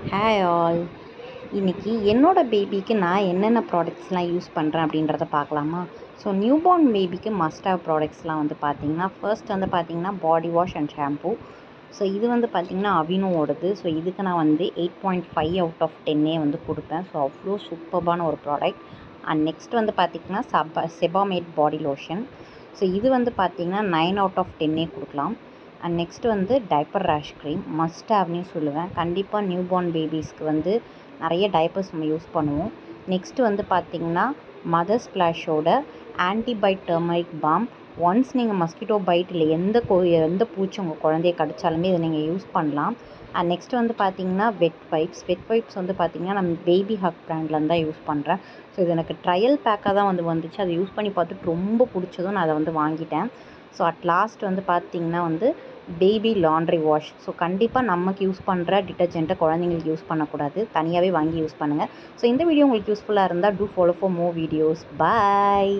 Hi all. இன்னைக்கு என்னோட பேபிக்கு நான் என்னென்ன ப்ராடக்ட்ஸ்லாம் யூஸ் பண்ணுறேன் அப்படின்றத பார்க்கலாமா? ஸோ நியூபார்ன் பேபிக்கு மஸ்ட் ஹேவ் ப்ராடக்ட்ஸ்லாம் வந்து பார்த்திங்கன்னா, ஃபர்ஸ்ட் வந்து பார்த்திங்கன்னா body wash and shampoo. So இது வந்து பார்த்திங்கன்னா அவினோவோடது. ஸோ இதுக்கு நான் வந்து 8.5 அவுட் ஆஃப் 10 வந்து கொடுப்பேன். ஸோ அவ்வளோ சூப்பர்பான ஒரு ப்ராடக்ட். அண்ட் நெக்ஸ்ட் வந்து பார்த்திங்கன்னா செபாமேட் பாடி லோஷன். ஸோ இது வந்து பார்த்திங்கன்னா 9 அவுட் ஆஃப் 10 கொடுக்கலாம். அண்ட் நெக்ஸ்ட் வந்து டைப்பர் ரேஷ் க்ரீம் மஸ்ட் ஹேவ்னே சொல்லுவேன். கண்டிப்பாக நியூபார்ன் பேபிஸ்க்கு வந்து நிறைய டைப்பர்ஸ் நம்ம யூஸ் பண்ணுவோம். நெக்ஸ்ட்டு வந்து பார்த்திங்கன்னா மதர் ஸ்ப்ளாஷோட ஆன்டிபைட் டர்மரிக் பாம். ஒன்ஸ் நீங்கள் மஸ்கிட்டோ பைட் இல்லை எந்த பூச்சி உங்கள் குழந்தைய கடிச்சாலுமே இதை நீங்கள் யூஸ் பண்ணலாம். அண்ட் நெக்ஸ்ட் வந்து பார்த்திங்கன்னா வெட் வைப்ஸ் வந்து பார்த்திங்கன்னா நம்ம பேபி ஹக் பிராண்ட்லேருந்து தான் யூஸ் பண்ணுறேன். ஸோ இது எனக்கு ட்ரையல் பேக்காக தான் வந்துச்சு. அதை யூஸ் பண்ணி பார்த்துட்டு ரொம்ப பிடிச்சதும் நான் அதை வந்து வாங்கிட்டேன். ஸோ அட் லாஸ்ட் வந்து பார்த்திங்கன்னா வந்து பேபி லாண்ட்ரி வாஷ். ஸோ கண்டிப்பாக நமக்கு யூஸ் பண்ணுற டிட்டர்ஜென்ட்டை குழந்தைங்களுக்கு யூஸ் பண்ணக்கூடாது. தனியாகவே வாங்கி யூஸ் பண்ணுங்கள். ஸோ இந்த வீடியோ உங்களுக்கு யூஸ்ஃபுல்லாக இருந்தால் do follow for more videos. Bye.